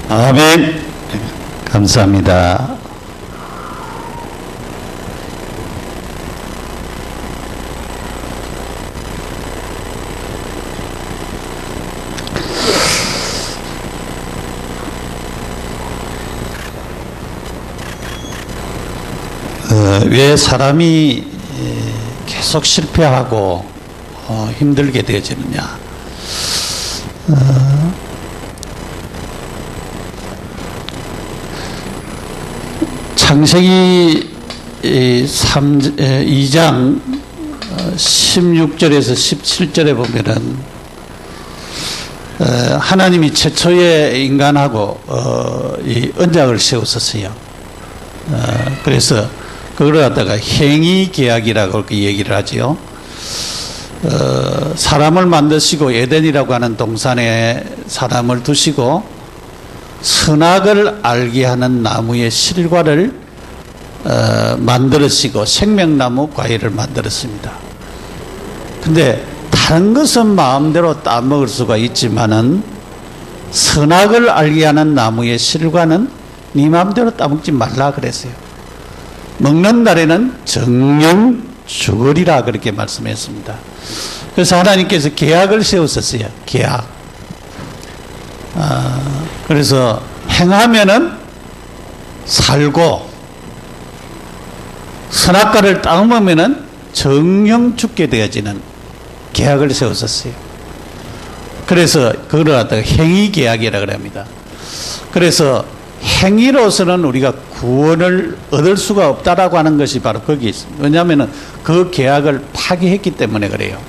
아멘. 감사합니다. 왜 사람이 계속 실패하고 힘들게 되어지느냐? 창세기 2장 16절에서 17절에 보면은 하나님이 최초의 인간하고 이 언약을 세웠었어요. 그래서 그걸 갖다가 행위계약이라고 그렇게 얘기를 하지요. 사람을 만드시고 에덴이라고 하는 동산에 사람을 두시고 선악을 알게 하는 나무의 실과를 만들으시고 생명나무 과일을 만들었습니다. 근데 다른 것은 마음대로 따먹을 수가 있지만은 선악을 알게 하는 나무의 실과는 네 마음대로 따먹지 말라 그랬어요. 먹는 날에는 정령 죽으리라 그렇게 말씀했습니다. 그래서 하나님께서 계약을 세웠었어요. 계약. 그래서 행하면은 살고 선악과를 따먹으면은 정령 죽게 되어지는 계약을 세웠었어요. 그래서 그걸 갖다가 행위계약이라고 합니다. 그래서 행위로서는 우리가 구원을 얻을 수가 없다라고 하는 것이 바로 거기에 있습니다. 왜냐하면 그 계약을 파기했기 때문에 그래요.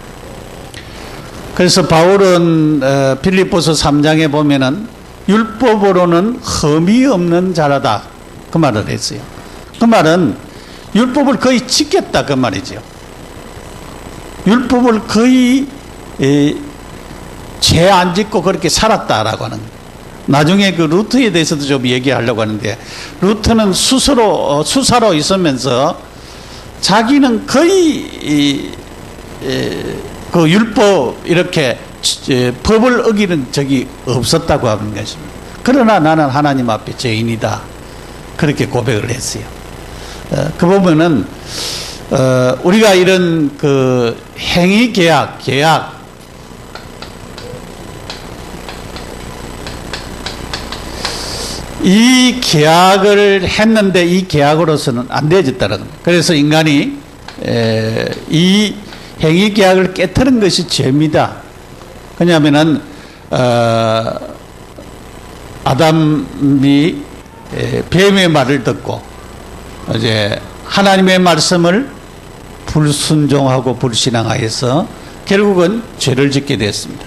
그래서 바울은 빌립보서 3장에 보면은 율법으로는 흠이 없는 자라다 그 말을 했어요. 그 말은 율법을 거의 지켰다 그 말이죠. 율법을 거의 죄 안 짓고 그렇게 살았다라고 하는 거예요. 나중에 그 루트에 대해서도 좀 얘기하려고 하는데, 루트는 수사로 있으면서 자기는 거의 그 율법 이렇게 법을 어기는 적이 없었다고 하는 것입니다. 그러나 나는 하나님 앞에 죄인이다 그렇게 고백을 했어요. 그 보면은 우리가 이런 그 행위 계약 이 계약을 했는데 이 계약으로서는 안 되어졌다는 겁니다. 그래서 인간이 이 행위 계약을 깨트린 것이 죄입니다. 왜냐하면은 아담이 뱀의 말을 듣고 이제 하나님의 말씀을 불순종하고 불신앙하여서 결국은 죄를 짓게 됐습니다.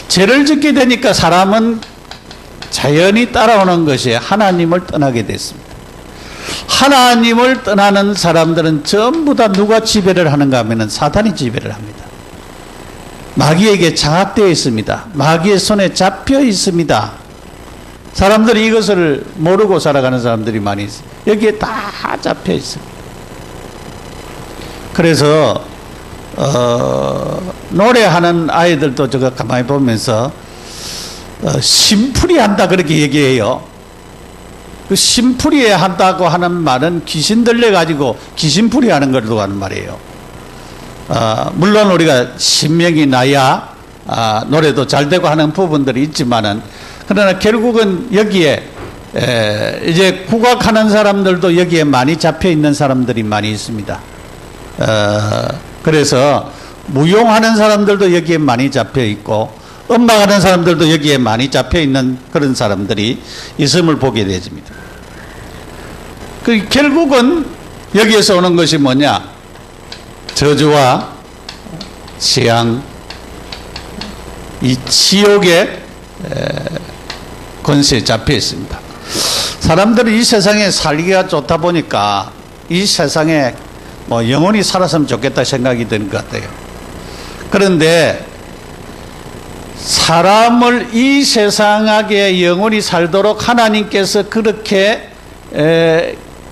죄를 짓게 되니까 사람은 자연히 따라오는 것이 하나님을 떠나게 됐습니다. 하나님을 떠나는 사람들은 전부 다 누가 지배를 하는가 하면 사탄이 지배를 합니다. 마귀에게 장악되어 있습니다. 마귀의 손에 잡혀 있습니다. 사람들이 이것을 모르고 살아가는 사람들이 많이 있어요. 여기에 다 잡혀 있습니다. 그래서 노래하는 아이들도 제가 가만히 보면서 심풀이 한다 그렇게 얘기해요. 그 심풀이 한다고 하는 말은 귀신 들려가지고 귀신풀이 하는 걸로 하는 말이에요. 물론 우리가 신명이 나야 노래도 잘 되고 하는 부분들이 있지만은, 그러나 결국은 여기에 이제 국악하는 사람들도 여기에 많이 잡혀 있는 사람들이 많이 있습니다. 그래서 무용하는 사람들도 여기에 많이 잡혀 있고 음악하는 사람들도 여기에 많이 잡혀 있는 그런 사람들이 있음을 보게 되집니다. 그 결국은 여기에서 오는 것이 뭐냐? 저주와 재앙, 이 지옥의 권세에 잡혀 있습니다. 사람들이 이 세상에 살기가 좋다 보니까 이 세상에 뭐 영원히 살았으면 좋겠다 생각이 드는 것 같아요. 그런데 사람을 이 세상에 영원히 살도록 하나님께서 그렇게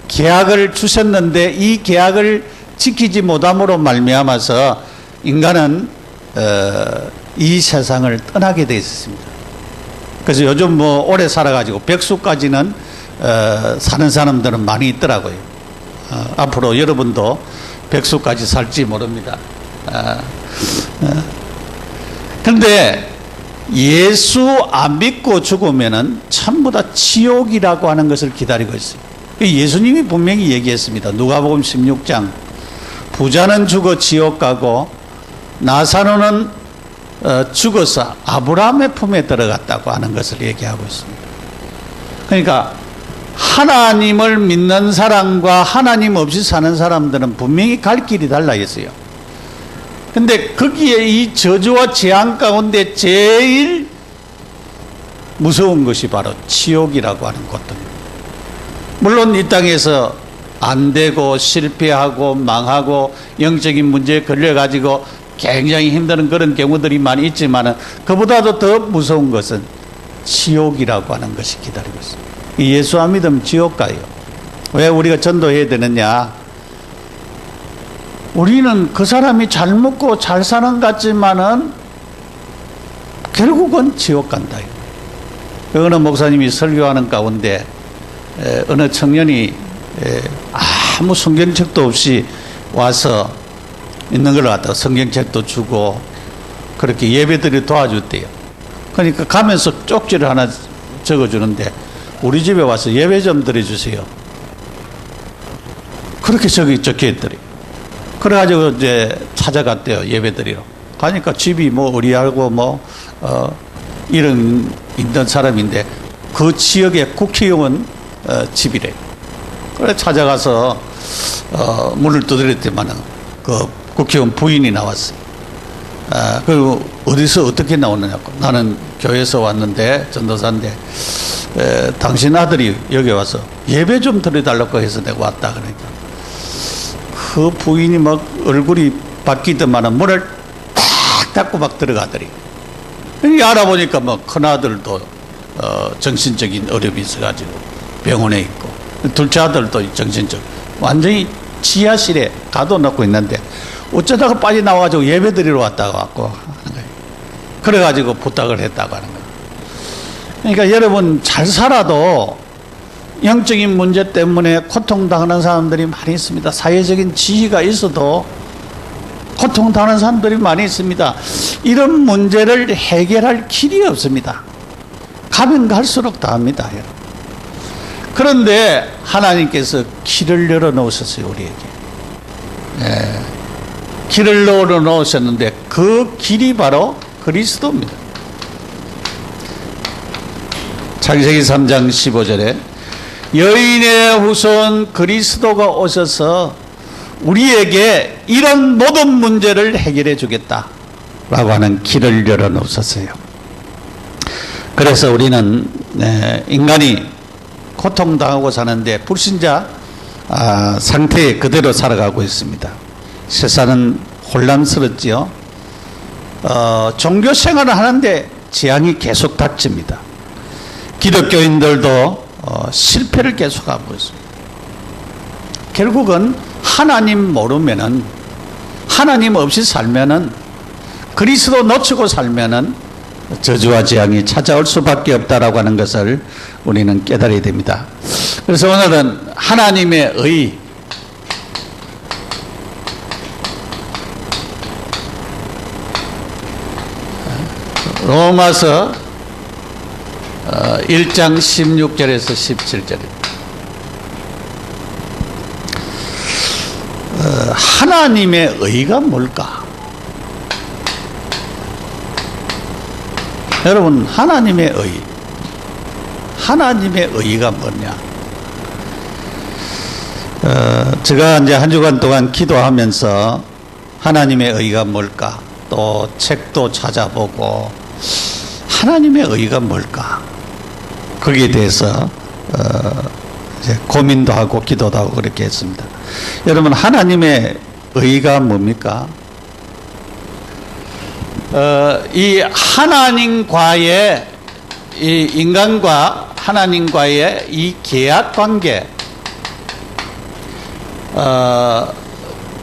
계약을 주셨는데 이 계약을 지키지 못함으로 말미암아서 인간은 이 세상을 떠나게 되어 있습니다. 그래서 요즘 뭐 오래 살아가지고 백수까지는 사는 사람들은 많이 있더라고요. 앞으로 여러분도 백수까지 살지 모릅니다. 그런데 예수 안 믿고 죽으면은 전부 다 지옥이라고 하는 것을 기다리고 있어요. 예수님이 분명히 얘기했습니다. 누가복음 16장 부자는 죽어 지옥 가고 나사로는 죽어서 아브라함의 품에 들어갔다고 하는 것을 얘기하고 있습니다. 그러니까 하나님을 믿는 사람과 하나님 없이 사는 사람들은 분명히 갈 길이 달라 있어요. 근데 거기에 이 저주와 재앙 가운데 제일 무서운 것이 바로 지옥이라고 하는 고통입니다. 물론 이 땅에서 안 되고 실패하고 망하고 영적인 문제에 걸려가지고 굉장히 힘든 그런 경우들이 많이 있지만 그보다도 더 무서운 것은 지옥이라고 하는 것이 기다리고 있습니다. 예수 안 믿으면 지옥 가요. 왜 우리가 전도해야 되느냐? 우리는 그 사람이 잘 먹고 잘 사는 것 같지만은 결국은 지옥 간다. 어느 목사님이 설교하는 가운데 어느 청년이 아무 성경책도 없이 와서 있는 걸 갖다가 성경책도 주고 그렇게 예배드리 도와줬대요. 그러니까 가면서 쪽지를 하나 적어주는데 우리 집에 와서 예배 좀 드려주세요. 그렇게 적혀 있더래요. 그래가지고 이제 찾아갔대요. 예배드리러. 가니까 집이 뭐 어리하고 이런 있는 사람인데 그 지역의 국회의원 집이래요. 그래 찾아가서 문을 두드렸더니만 그 국회의원 부인이 나왔어요. 그리고 어디서 어떻게 나오느냐고. 나는 교회에서 왔는데 전도사인데 당신 아들이 여기 와서 예배 좀 드려달라고 해서 내가 왔다. 그러니까 그 부인이 막 얼굴이 바뀌더만은 문을 딱 닫고 막 들어가더니 알아보니까 뭐 큰아들도 정신적인 어려움이 있어가지고 병원에 있고 둘째 아들도 정신적 완전히 지하실에 가둬놓고 있는데 어쩌다가 빠져나와가지고 예배드리러 왔다고 하는 거예요. 그래가지고 부탁을 했다고 하는 거예요. 그러니까 여러분 잘 살아도 영적인 문제 때문에 고통당하는 사람들이 많이 있습니다. 사회적인 지위가 있어도 고통당하는 사람들이 많이 있습니다. 이런 문제를 해결할 길이 없습니다. 가면 갈수록 다합니다. 그런데 하나님께서 길을 열어놓으셨어요. 우리에게. 길을 열어놓으셨는데 그 길이 바로 그리스도입니다. 창세기 3장 15절에 여인의 후손 그리스도가 오셔서 우리에게 이런 모든 문제를 해결해 주겠다 라고 하는 길을 열어놓으셨어요. 그래서 우리는 인간이 고통당하고 사는데 불신자 상태에 그대로 살아가고 있습니다. 세상은 혼란스럽지요. 종교 생활을 하는데 재앙이 계속 닥칩니다. 기독교인들도 실패를 계속하고 있습니다. 결국은 하나님 모르면은 하나님 없이 살면은 그리스도 놓치고 살면은 저주와 재앙이 찾아올 수밖에 없다라고 하는 것을 우리는 깨달아야 됩니다. 그래서 오늘은 하나님의 의 로마서 1장 16절에서 17절입니다. 하나님의 의가 뭘까? 여러분 하나님의 의가 뭐냐? 제가 이제 한 주간 동안 기도하면서 하나님의 의가 뭘까? 또 책도 찾아보고 하나님의 의가 뭘까? 거기에 대해서 이제 고민도 하고 기도도 하고 그렇게 했습니다. 여러분 하나님의 의가 뭡니까? 이 하나님과의 이 인간과 하나님과의 이 계약 관계,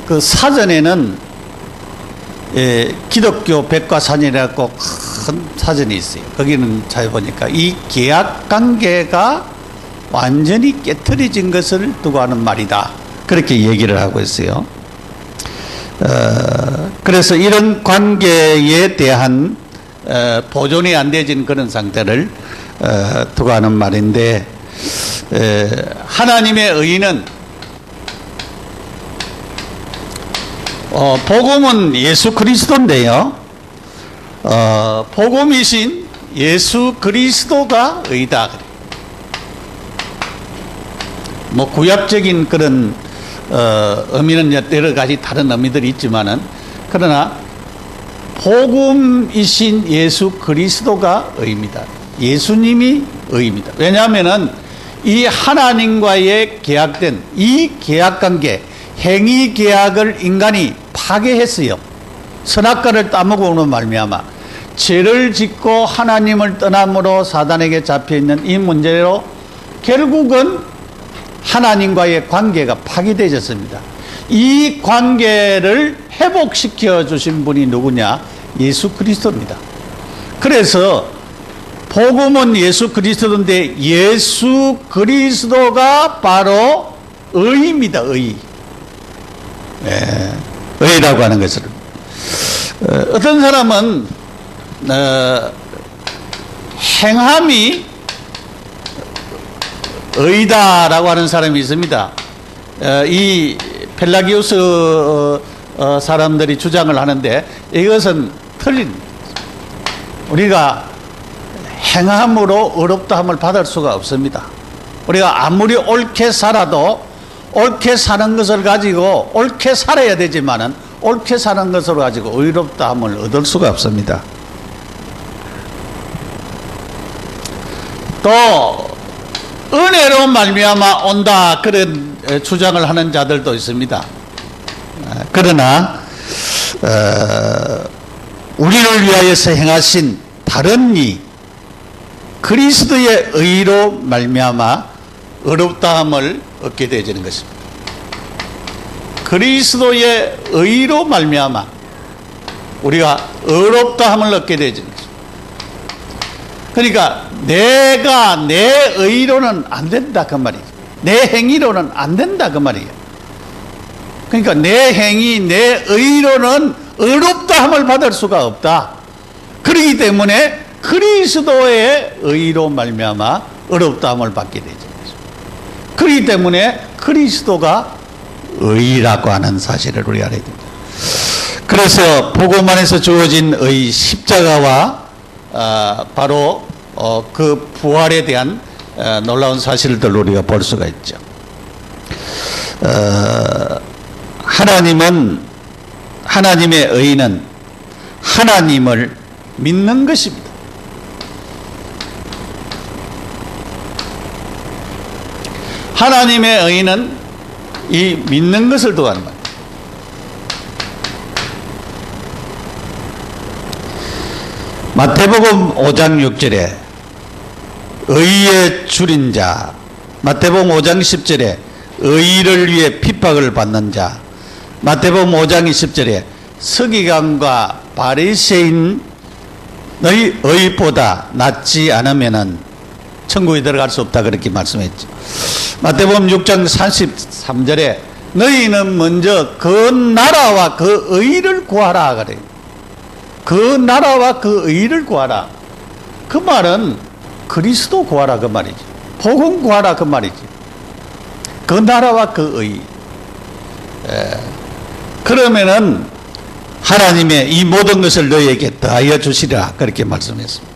그 사전에는 기독교 백과사전이라고 큰 큰 사전이 있어요. 거기는 잘 보니까 이 계약 관계가 완전히 깨트려진 것을 두고 하는 말이다. 그렇게 얘기를 하고 있어요. 그래서 이런 관계에 대한 보존이 안 되진 그런 상태를 두고 하는 말인데, 하나님의 의는 복음은 예수 그리스도인데요. 복음이신 예수 그리스도가 의다. 뭐 구약적인 그런 의미는 여러 가지 다른 의미들이 있지만은, 그러나 복음이신 예수 그리스도가 의입니다. 예수님이 의입니다. 왜냐하면은 이 하나님과의 계약된 이 계약관계, 행위 계약을 인간이 파괴했어요. 선악과를 따먹음으로 말미암아 죄를 짓고 하나님을 떠남으로 사단에게 잡혀있는 이 문제로 결국은 하나님과의 관계가 파괴되었습니다. 이 관계를 회복시켜 주신 분이 누구냐? 예수 그리스도입니다. 그래서 복음은 예수 그리스도인데, 예수 그리스도가 바로 의입니다. 의. 의라고 하는 것을, 어떤 사람은 행함이 의다라고 하는 사람이 있습니다. 이 펠라기우스 사람들이 주장을 하는데, 이것은 틀린, 우리가 행함으로 의롭다함을 받을 수가 없습니다. 우리가 아무리 옳게 살아도 옳게 사는 것을 가지고 옳게 살아야 되지만은 옳게 사는 것으로 가지고 의롭다함을 얻을 수가 없습니다. 또 은혜로 말미암아 온다, 그런 주장을 하는 자들도 있습니다. 그러나 우리를 위하여서 행하신 다른 이 그리스도의 의로 말미암아 의롭다함을 얻게 되어지는 것입니다. 그리스도의 의로 말미암아 우리가 의롭다함을 얻게 되어지는 것입니다. 그러니까 내가 내 의로는 안 된다 그 말이에요. 내 행위로는 안 된다 그 말이에요. 그러니까 내 행위, 내 의로는 의롭다함을 받을 수가 없다. 그렇기 때문에 그리스도의 의로 말미암아 의롭다함을 받게 되죠. 그렇기 때문에 그리스도가 의라고 하는 사실을 우리가 알아야 됩니다. 그래서 복음 안에서 주어진 의, 십자가와 바로 그 부활에 대한 놀라운 사실들을 우리가 볼 수가 있죠. 하나님의 의는 하나님을 믿는 것입니다. 하나님의 의는 이 믿는 것을 도하는 것. 마태복음 5장 6절에 의의 줄인 자, 마태복음 5장 10절에 의를 위해 핍박을 받는 자, 마태복음 5장 20절에 서기관과 바리새인 너희 의보다 낫지 않으면은 천국에 들어갈 수 없다, 그렇게 말씀했죠. 마태복음 6장 33절에 너희는 먼저 그 나라와 그 의를 구하라 그래요. 그 나라와 그 의를 구하라. 그 말은 그리스도 구하라 그 말이지. 복음 구하라 그 말이지. 그 나라와 그 의. 그러면은 하나님의 이 모든 것을 너희에게 더하여 주시리라, 그렇게 말씀했습니다.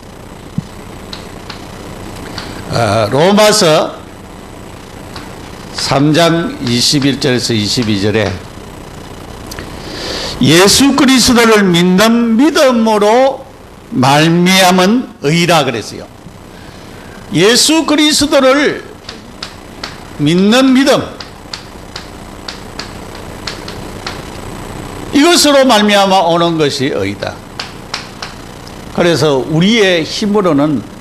로마서 3장 21절에서 22절에 예수 그리스도를 믿는 믿음으로 말미암은 의라 그랬어요. 예수 그리스도를 믿는 믿음, 이것으로 말미암아 오는 것이 의다. 그래서 우리의 힘으로는,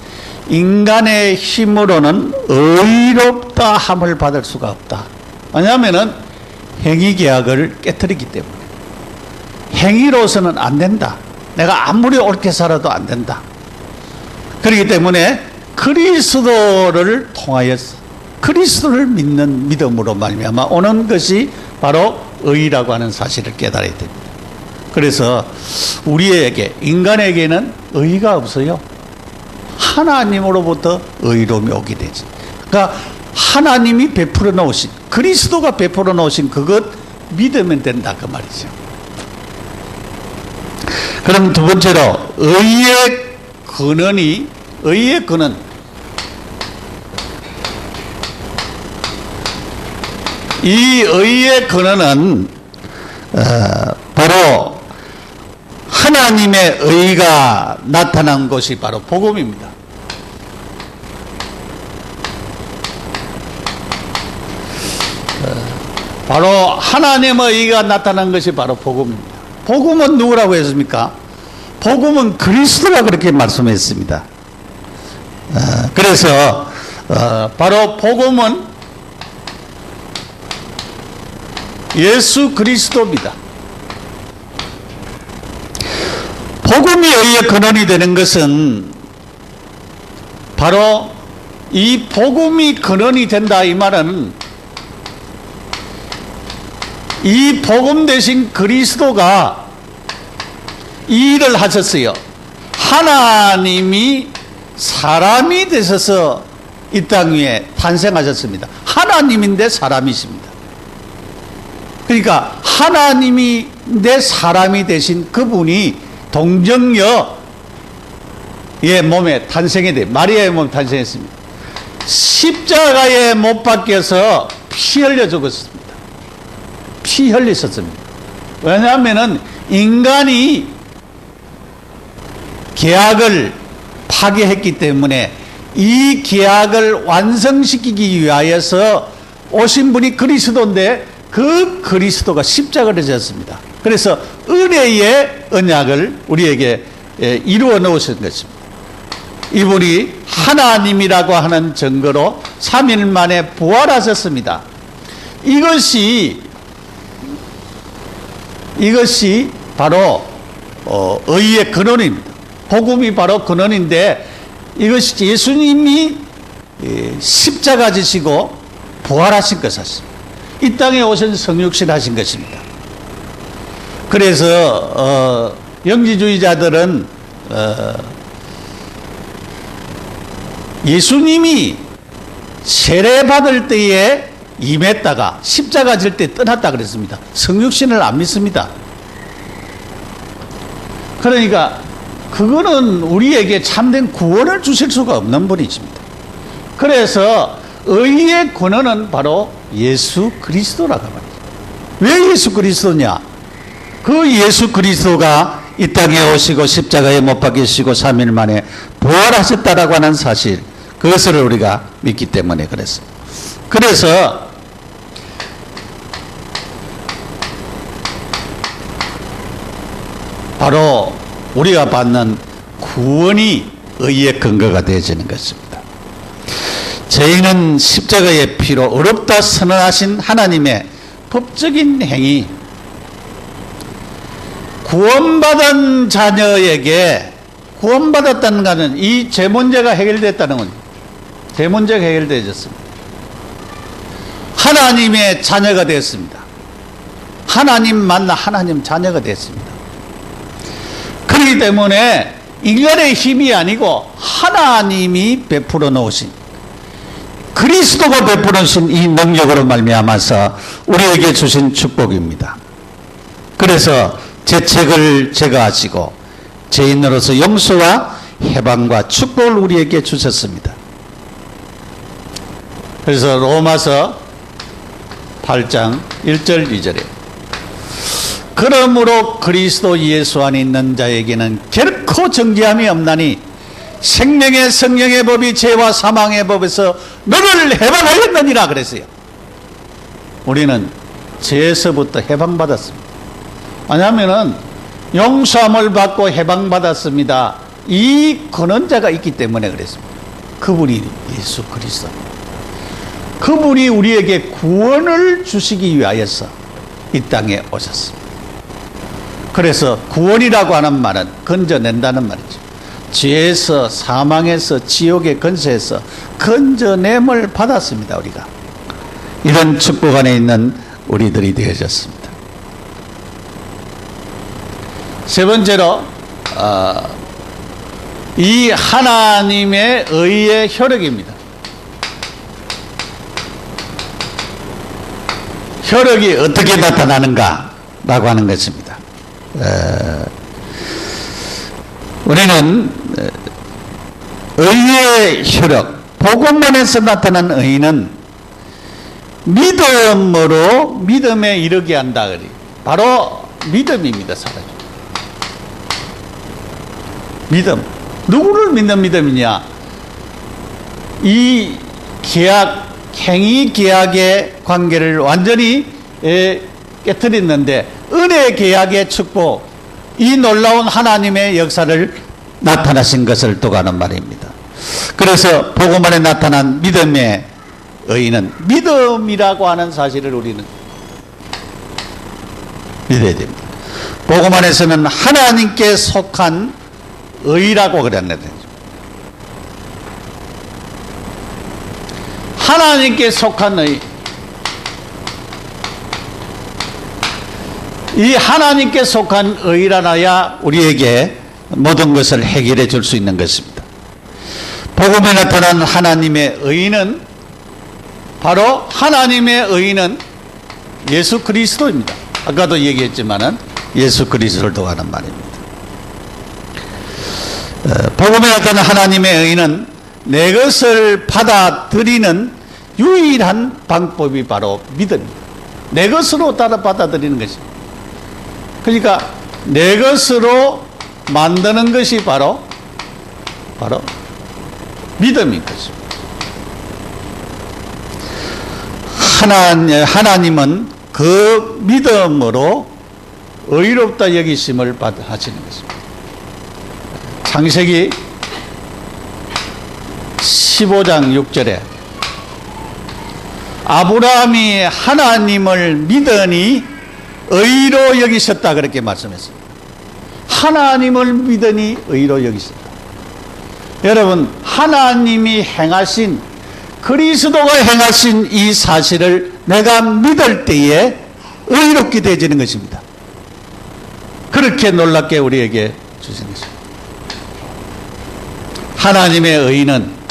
인간의 힘으로는 의롭다 함을 받을 수가 없다. 왜냐하면은 행위 계약을 깨뜨리기 때문에 행위로서는 안 된다. 내가 아무리 옳게 살아도 안 된다. 그렇기 때문에 그리스도를 통하여서 그리스도를 믿는 믿음으로 말미암아 오는 것이 바로 의라고 하는 사실을 깨달아야 됩니다. 그래서 우리에게 인간에게는 의가 없어요. 하나님으로부터 의로움이 오게 되지. 그러니까 하나님이 베풀어 놓으신, 그리스도가 베풀어 놓으신 그것 믿으면 된다 그 말이죠. 그럼 두 번째로 의의 근원, 이 의의 근원은 바로 하나님의 의가 나타난 것이 바로 복음입니다. 바로 하나님의 의가 나타난 것이 바로 복음입니다. 복음은 누구라고 했습니까? 복음은 그리스도가 그렇게 말씀했습니다. 그래서 바로 복음은 예수 그리스도입니다. 복음이 의의 근원이 되는 것은 바로 이 복음이 근원이 된다 이 말은 이 복음 대신 그리스도가 이 일을 하셨어요. 하나님이 사람이 되셔서 이 땅 위에 탄생하셨습니다. 하나님인데 사람이십니다. 그러니까 하나님인데 사람이 되신 그분이 동정녀의 몸에 탄생해 돼 마리아의 몸에 탄생했습니다. 십자가에 못 박혀서 피 흘려 죽었습니다. 피 흘리셨습니다. 왜냐하면 인간이 계약을 파괴했기 때문에 이 계약을 완성시키기 위하여서 오신 분이 그리스도인데 그 그리스도가 십자가를 지었습니다. 그래서 은혜의 언약을 우리에게 이루어 놓으신 것입니다. 이분이 하나님이라고 하는 증거로 3일 만에 부활하셨습니다. 이것이 바로 의의 근원입니다. 복음이 바로 근원인데 이것이 예수님이 십자가 지시고 부활하신 것이었습니다. 이 땅에 오신 성육신 하신 것입니다. 그래서 영지주의자들은 예수님이 세례받을 때에 임했다가 십자가 질 때 떠났다 그랬습니다. 성육신을 안 믿습니다. 그러니까 그거는 우리에게 참된 구원을 주실 수가 없는 분이십니다. 그래서 의의 근원은 바로 예수 그리스도라고 합니다. 왜 예수 그리스도냐? 그 예수 그리스도가 이 땅에 오시고 십자가에 못 박히시고 3일 만에 부활하셨다라고 하는 사실, 그것을 우리가 믿기 때문에 그랬습니다. 그래서 바로 우리가 받는 구원이 의의 근거가 되어지는 것입니다. 저희는 십자가의 피로 의롭다 선언하신 하나님의 법적인 행위, 구원받은 자녀에게 구원받았다는 것은 이 죄 문제가 해결됐다는 거죠. 죄 문제가 해결되어졌습니다. 하나님의 자녀가 되었습니다. 하나님 만나 하나님 자녀가 되었습니다. 그렇기 때문에 인간의 힘이 아니고 하나님이 베풀어 놓으신, 그리스도가 베풀어 놓으신 이 능력으로 말미암아서 우리에게 주신 축복입니다. 그래서 죄책을 제거하시고 죄인으로서 용서와 해방과 축복을 우리에게 주셨습니다. 그래서 로마서 8장 1절 2절에 그러므로 그리스도 예수 안에 있는 자에게는 결코 정죄함이 없나니 생명의 성령의 법이 죄와 사망의 법에서 너를 해방하였느니라 그랬어요. 우리는 죄에서부터 해방받았습니다. 왜냐하면 용서함을 받고 해방받았습니다. 이 근원자가 있기 때문에 그랬습니다. 그분이 예수 그리스도, 그분이 우리에게 구원을 주시기 위하여서 이 땅에 오셨습니다. 그래서 구원이라고 하는 말은 건져낸다는 말이죠. 죄에서, 사망에서, 지옥의 권세에서 건져냄을 받았습니다. 우리가 이런 축복 안에 있는 우리들이 되어졌습니다. 세 번째로 이 하나님의 의의 효력입니다. 효력이 어떻게 나타나는가라고 하는 것입니다. 우리는 의의 효력, 복음 안에서 나타난 의는 믿음으로 믿음에 이르게 한다. 바로 믿음입니다. 사랑이. 믿음. 누구를 믿는 믿음이냐? 이 계약, 행위 계약의 관계를 완전히 깨뜨렸는데 은혜 계약의 축복, 이 놀라운 하나님의 역사를 나타나신 것을 도가는 말입니다. 그래서 복음 안에 나타난 믿음의 의는 믿음이라고 하는 사실을 우리는 믿어야 됩니다. 복음 안에서는 하나님께 속한 의라고 그랬는데, 하나님께 속한 의, 이 하나님께 속한 의라나야 우리에게 모든 것을 해결해 줄 수 있는 것입니다. 복음에 나타난 하나님의 의는 바로 하나님의 의는 예수 그리스도입니다. 아까도 얘기했지만은 예수 그리스도를 도하는 말입니다. 복음에 나타난 하나님의 의는 내 것을 받아들이는 유일한 방법이 바로 믿음입니다. 내 것으로 따라 받아들이는 것입니다. 그러니까 내 것으로 만드는 것이 바로 믿음인 것입니다. 하나님은 그 믿음으로 의롭다 여기심을 하시는 것입니다. 창세기 15장 6절에 아브라함이 하나님을 믿으니 의로 여기셨다 그렇게 말씀했습니다. 하나님을 믿으니 의로 여기셨다. 여러분, 하나님이 행하신, 그리스도가 행하신 이 사실을 내가 믿을 때에 의롭게 되어지는 것입니다. 그렇게 놀랍게 우리에게 주신 것입니다. 하나님의 의는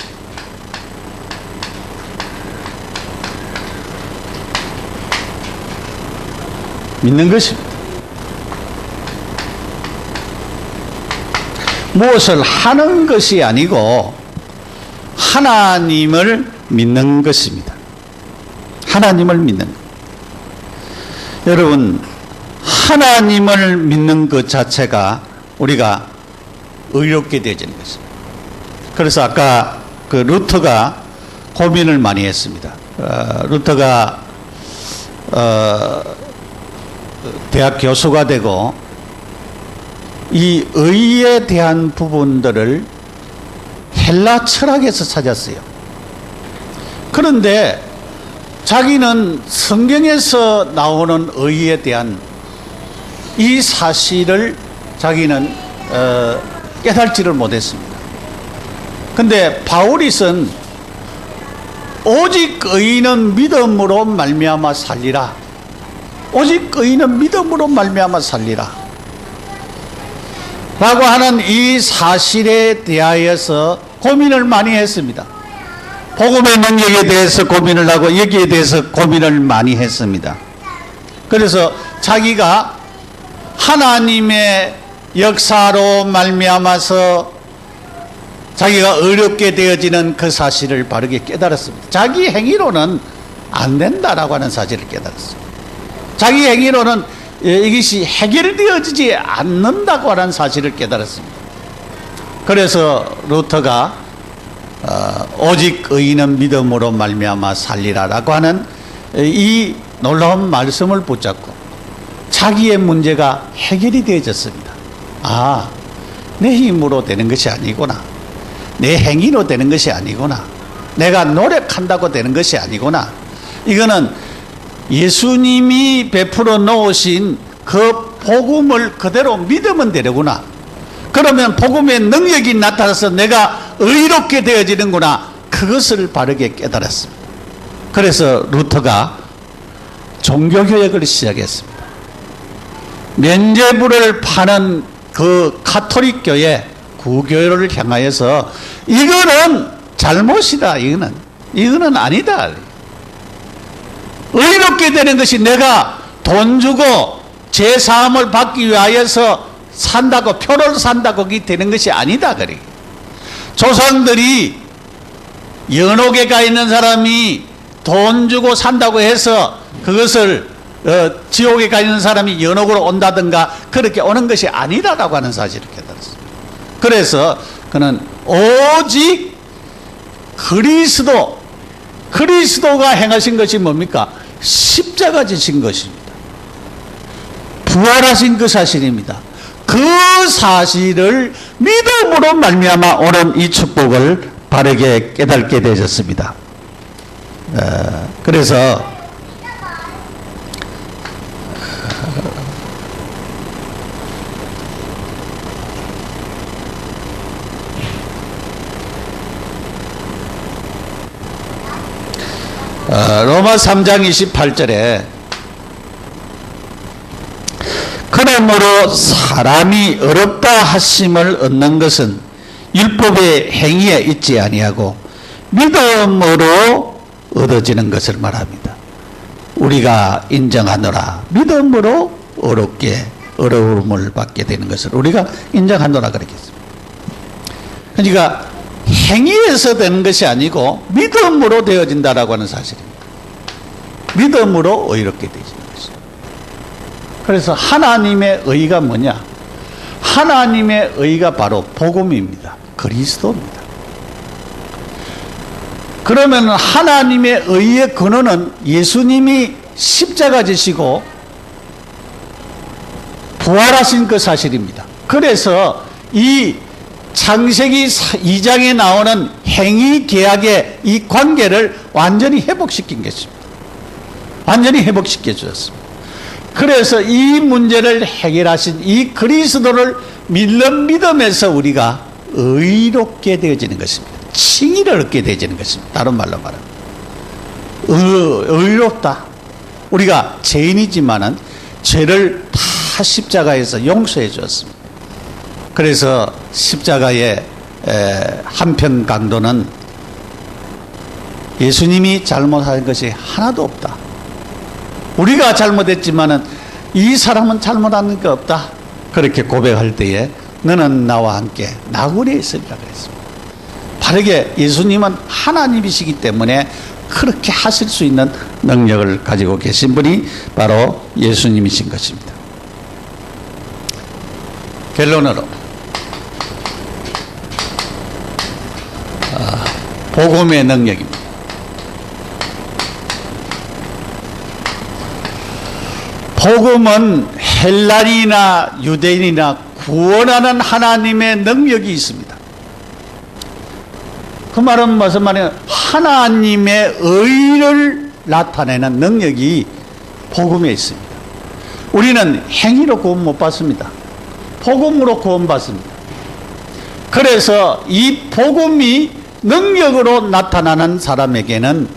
믿는 것입니다. 무엇을 하는 것이 아니고 하나님을 믿는 것입니다. 하나님을 믿는 것. 여러분, 하나님을 믿는 것 자체가 우리가 의롭게 되어지는 것입니다. 그래서 아까 그 루터가 고민을 많이 했습니다. 루터가 대학 교수가 되고 이 의에 대한 부분들을 헬라 철학에서 찾았어요. 그런데 자기는 성경에서 나오는 의에 대한 이 사실을 자기는 깨달지를 못했습니다. 근데 바울이 쓴 오직 의인은 믿음으로 말미암아 살리라, 오직 의인은 믿음으로 말미암아 살리라 라고 하는 이 사실에 대하여서 고민을 많이 했습니다. 복음의 능력에 대해서 고민을 하고 여기에 대해서 고민을 많이 했습니다. 그래서 자기가 하나님의 역사로 말미암아서 자기가 의롭게 되어지는 그 사실을 바르게 깨달았습니다. 자기 행위로는 안 된다라고 하는 사실을 깨달았습니다. 자기 행위로는 이것이 해결되어지지 않는다고 하는 사실을 깨달았습니다. 그래서 루터가 오직 의인은 믿음으로 말미암아 살리라라고 하는 이 놀라운 말씀을 붙잡고 자기의 문제가 해결이 되어졌습니다. 아, 내 힘으로 되는 것이 아니구나, 내 행위로 되는 것이 아니구나, 내가 노력한다고 되는 것이 아니구나, 이거는 예수님이 베풀어 놓으신 그 복음을 그대로 믿으면 되려구나. 그러면 복음의 능력이 나타나서 내가 의롭게 되어지는구나. 그것을 바르게 깨달았습니다. 그래서 루터가 종교개혁을 시작했습니다. 면죄부를 파는 그 가톨릭 교회 구교를 향하여서 이거는 잘못이다. 이거는 아니다. 의롭게 되는 것이 내가 돈 주고 죄사함을 받기 위하여서 산다고, 표를 산다고 그게 되는 것이 아니다. 그래. 조상들이 연옥에 가 있는 사람이 돈 주고 산다고 해서 그것을 지옥에 가 있는 사람이 연옥으로 온다든가 그렇게 오는 것이 아니다라고 하는 사실을 깨달았습니다. 그래서 그는 오직 그리스도가 행하신 것이 뭡니까? 십자가 지신 것입니다. 부활하신 그 사실입니다. 그 사실을 믿음으로 말미암아 오는 이 축복을 바르게 깨닫게 되셨습니다. 그래서 로마 3장 28절에 그러므로 사람이 어렵다 하심을 얻는 것은 율법의 행위에 있지 아니하고 믿음으로 얻어지는 것을 말합니다. 우리가 인정하노라. 믿음으로 어려움을 받게 되는 것을 우리가 인정하노라 그랬겠습니다. 그러니까 행위에서 되는 것이 아니고 믿음으로 되어진다라고 하는 사실입니다. 믿음으로 의롭게 되어지는 것입니다. 그래서 하나님의 의가 뭐냐? 하나님의 의가 바로 복음입니다. 그리스도입니다. 그러면 하나님의 의의 근원은 예수님이 십자가 지시고 부활하신 그 사실입니다. 그래서 이 창세기 2장에 나오는 행위 계약의 이 관계를 완전히 회복시킨 것입니다. 완전히 회복시켜 주셨습니다. 그래서 이 문제를 해결하신 이 그리스도를 믿는 믿음에서 우리가 의롭게 되어지는 것입니다. 칭의를 얻게 되어지는 것입니다. 다른 말로 말하면 의롭다. 우리가 죄인이지만은 죄를 다 십자가에서 용서해 주었습니다. 그래서 십자가의 한편 강도는 예수님이 잘못한 것이 하나도 없다. 우리가 잘못했지만은 이 사람은 잘못한 게 없다. 그렇게 고백할 때에 너는 나와 함께 나그네에 있으리라 그랬습니다. 바르게 예수님은 하나님이시기 때문에 그렇게 하실 수 있는 능력을 가지고 계신 분이 바로 예수님이신 것입니다. 결론으로 복음의 능력입니다. 복음은 헬라인이나 유대인이나 구원하는 하나님의 능력이 있습니다. 그 말은 무슨 말이에요? 하나님의 의를 나타내는 능력이 복음에 있습니다. 우리는 행위로 구원 못 받습니다. 복음으로 구원 받습니다. 그래서 이 복음이 능력으로 나타나는 사람에게는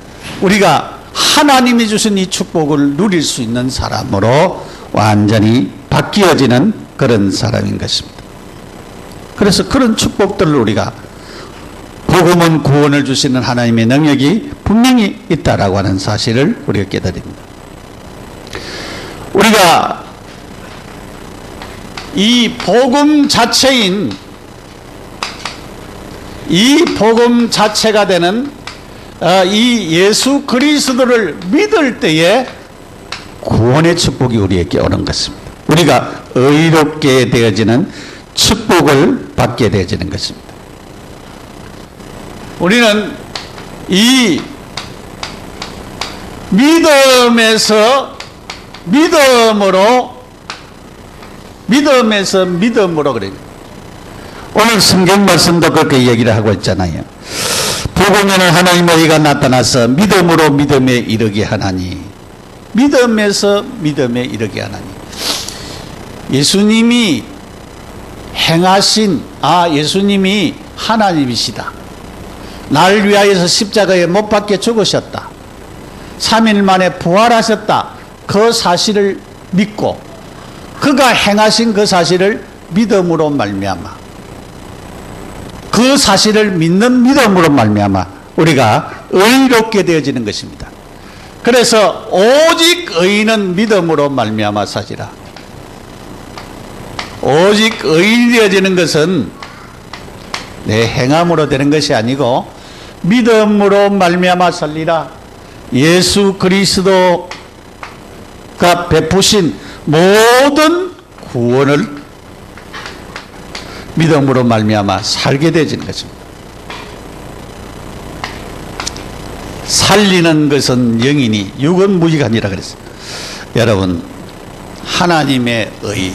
우리가 하나님이 주신 이 축복을 누릴 수 있는 사람으로 완전히 바뀌어지는 그런 사람인 것입니다. 그래서 그런 축복들을 우리가 복음은 구원을 주시는 하나님의 능력이 분명히 있다라고 하는 사실을 우리가 깨달습니다. 우리가 이 복음 자체인 이 복음 자체가 되는 이 예수 그리스도를 믿을 때에 구원의 축복이 우리에게 오는 것입니다. 우리가 의롭게 되어지는 축복을 받게 되어지는 것입니다. 우리는 이 믿음으로 그래요. 오늘 성경 말씀도 그렇게 얘기를 하고 있잖아요. 복음에는 하나님의 의가 나타나서 믿음으로 믿음에 이르게 하나니, 믿음에서 믿음에 이르게 하나니. 예수님이 행하신, 예수님이 하나님이시다. 나를 위하여서 십자가에 못 박혀 죽으셨다. 3일 만에 부활하셨다. 그 사실을 믿고 그가 행하신 그 사실을 믿음으로 말미암아, 그 사실을 믿는 믿음으로 말미암아 우리가 의롭게 되어지는 것입니다. 그래서 오직 의인은 믿음으로 말미암아 사지라. 오직 의인이 되어지는 것은 내 행함으로 되는 것이 아니고 믿음으로 말미암아 살리라. 예수 그리스도가 베푸신 모든 구원을 믿음으로 말미암아 살게 되어지는 것입니다. 살리는 것은 영이니 육은 무익하니라 그랬어요. 여러분, 하나님의 의,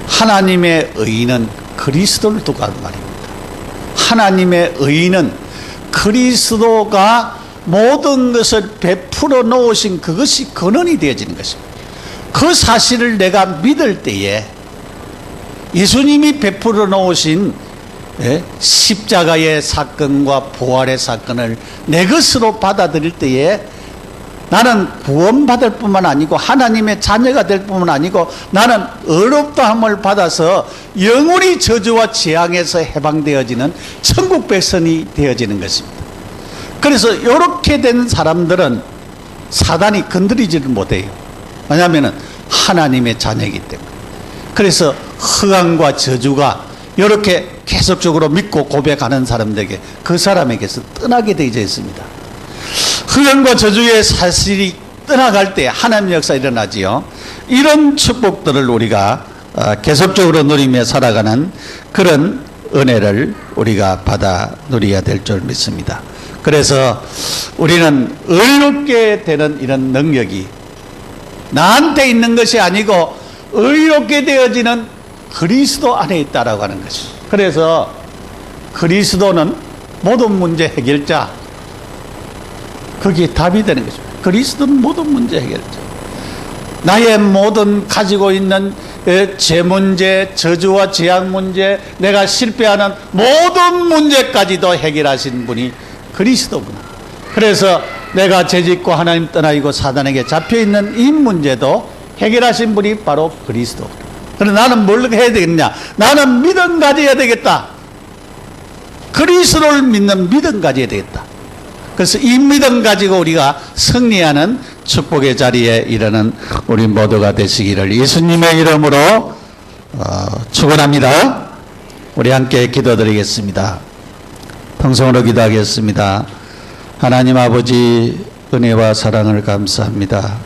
하나님의 의는 그리스도를 두고 하는 말입니다. 하나님의 의는 그리스도가 모든 것을 베풀어 놓으신 그것이 근원이 되어지는 것입니다. 그 사실을 내가 믿을 때에 예수님이 베풀어 놓으신 십자가의 사건과 부활의 사건을 내 것으로 받아들일 때에 나는 구원받을 뿐만 아니고 하나님의 자녀가 될 뿐만 아니고 나는 의롭다함을 받아서 영원히 저주와 재앙에서 해방되어지는 천국 백성이 되어지는 것입니다. 그래서 이렇게 된 사람들은 사단이 건드리지를 못해요. 왜냐하면 하나님의 자녀이기 때문에. 그래서 허강과 저주가 이렇게 계속적으로 믿고 고백하는 사람들에게, 그 사람에게서 떠나게 되어 있습니다. 흑암과 저주의 사실이 떠나갈 때 하나님의 역사가 일어나지요. 이런 축복들을 우리가 계속적으로 누리며 살아가는 그런 은혜를 우리가 받아 누려야 될 줄 믿습니다. 그래서 우리는 의롭게 되는 이런 능력이 나한테 있는 것이 아니고 의롭게 되어지는 그리스도 안에 있다라고 하는 것이죠. 그래서 그리스도는 모든 문제 해결자, 그게 답이 되는 것입니다. 그리스도는 모든 문제 해결자. 나의 모든 가지고 있는 제 문제, 저주와 재앙 문제, 내가 실패하는 모든 문제까지도 해결하신 분이 그리스도구나. 그래서 내가 죄짓고 하나님 떠나이고 사단에게 잡혀있는 이 문제도 해결하신 분이 바로 그리스도구나. 그래서 나는 뭘 해야 되겠냐? 나는 믿음 가져야 되겠다. 그리스도를 믿는 믿음 가져야 되겠다. 그래서 이 믿음 가지고 우리가 승리하는 축복의 자리에 이르는 우리 모두가 되시기를 예수님의 이름으로 축원합니다. 우리 함께 기도드리겠습니다. 통성으로 기도하겠습니다. 하나님 아버지, 은혜와 사랑을 감사합니다.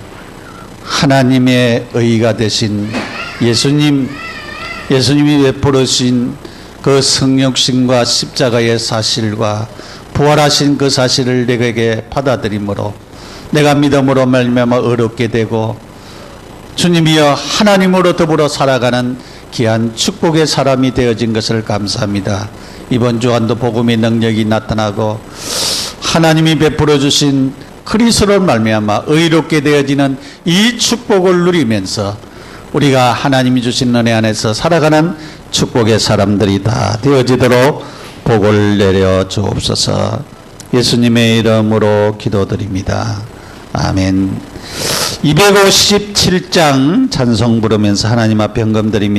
하나님의 의가 되신 예수님이 베풀으신 그 성육신과 십자가의 사실과 부활하신 그 사실을 내게 받아들임으로 내가 믿음으로 말미암아 의롭게 되고 주님이여 하나님으로 더불어 살아가는 귀한 축복의 사람이 되어진 것을 감사합니다. 이번 주간도 복음의 능력이 나타나고 하나님이 베풀어 주신 그리스도를 말미암아 의롭게 되어지는 이 축복을 누리면서 우리가 하나님이 주신 은혜 안에서 살아가는 축복의 사람들이 다 되어지도록 복을 내려 주옵소서. 예수님의 이름으로 기도드립니다. 아멘. 257장 찬송 부르면서 하나님 앞에 헌금드립니다.